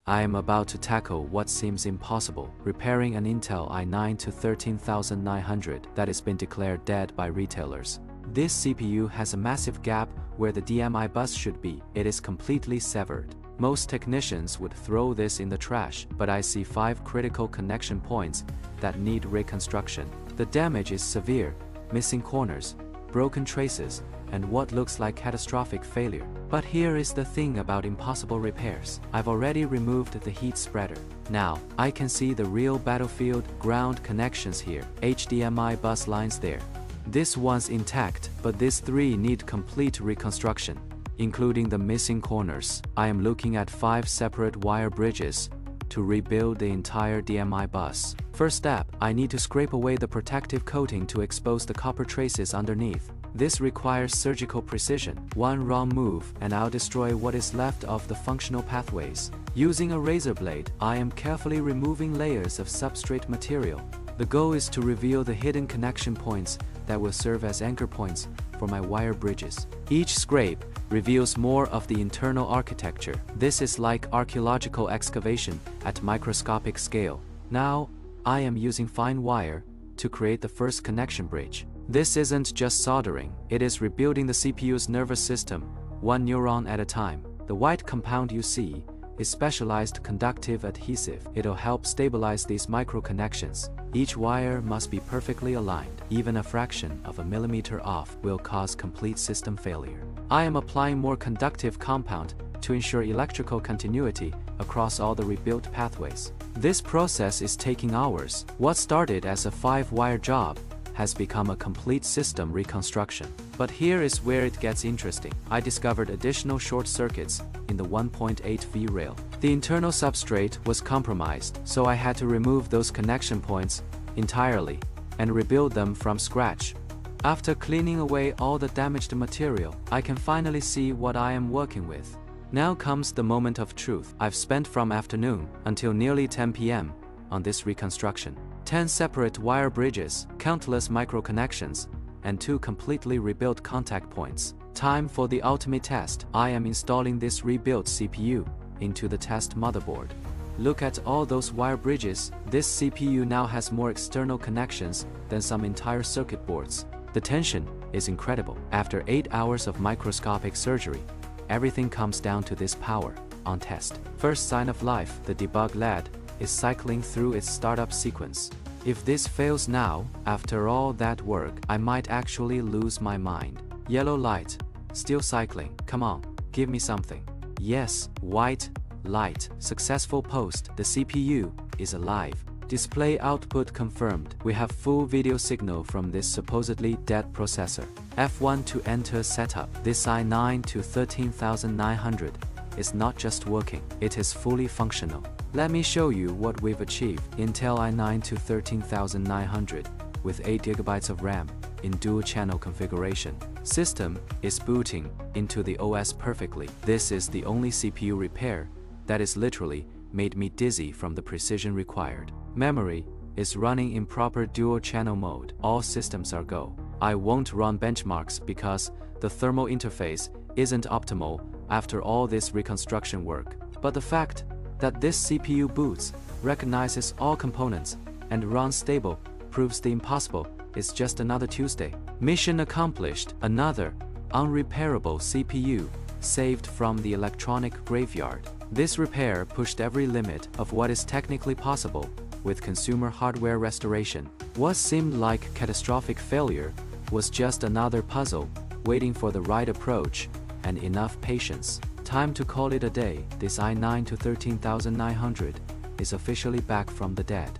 I am about to tackle what seems impossible, repairing an Intel i9 to 13900 that has been declared dead by retailers. This CPU has a massive gap where the DMI bus should be. It is completely severed. Most technicians would throw this in the trash, but I see 5 critical connection points that need reconstruction. The damage is severe, missing corners, broken traces, and what looks like catastrophic failure. But here is the thing about impossible repairs. I've already removed the heat spreader. Now, I can see the real battlefield ground connections here. HDMI bus lines there. This one's intact, but these 3 need complete reconstruction, including the missing corners. I am looking at 5 separate wire bridges to rebuild the entire DMI bus. First step, I need to scrape away the protective coating to expose the copper traces underneath. This requires surgical precision. One wrong move, and I'll destroy what is left of the functional pathways. Using a razor blade, I am carefully removing layers of substrate material. The goal is to reveal the hidden connection points that will serve as anchor points for my wire bridges. Each scrape reveals more of the internal architecture. This is like archaeological excavation at microscopic scale. Now, I am using fine wire to create the first connection bridge. This isn't just soldering, it is rebuilding the CPU's nervous system, one neuron at a time. The white compound you see is specialized conductive adhesive. It'll help stabilize these micro connections. Each wire must be perfectly aligned. Even a fraction of a millimeter off will cause complete system failure. I am applying more conductive compound to ensure electrical continuity across all the rebuilt pathways. This process is taking hours. What started as a 5-wire job has become a complete system reconstruction. But here is where it gets interesting. I discovered additional short circuits in the 1.8V rail. The internal substrate was compromised, so I had to remove those connection points entirely and rebuild them from scratch. After cleaning away all the damaged material, I can finally see what I am working with. Now comes the moment of truth. I've spent from afternoon until nearly 10 p.m. on this reconstruction. 10 separate wire bridges, countless micro connections, and 2 completely rebuilt contact points. Time for the ultimate test. I am installing this rebuilt CPU into the test motherboard. Look at all those wire bridges. This CPU now has more external connections than some entire circuit boards. The tension is incredible. After 8 hours of microscopic surgery, everything comes down to this power on test. First sign of life, the debug LED is cycling through its startup sequence. If this fails now, after all that work, I might actually lose my mind. Yellow light, still cycling. Come on, give me something. Yes, white light, successful post. The CPU is alive. Display output confirmed. We have full video signal from this supposedly dead processor. F1 to enter setup. This i9 to 13900 is not just working, it is fully functional. Let me show you what we've achieved. Intel i9 to 13900 with 8GB of RAM in dual-channel configuration. System is booting into the OS perfectly. This is the only CPU repair that is literally made me dizzy from the precision required. Memory is running in proper dual-channel mode. All systems are go. I won't run benchmarks because the thermal interface isn't optimal after all this reconstruction work. But the fact that this CPU boots, recognizes all components, and runs stable proves the impossible is just another Tuesday. Mission accomplished. Another unrepairable CPU saved from the electronic graveyard. This repair pushed every limit of what is technically possible with consumer hardware restoration. What seemed like catastrophic failure was just another puzzle waiting for the right approach and enough patience. Time to call it a day. This i9 to 13900 is officially back from the dead.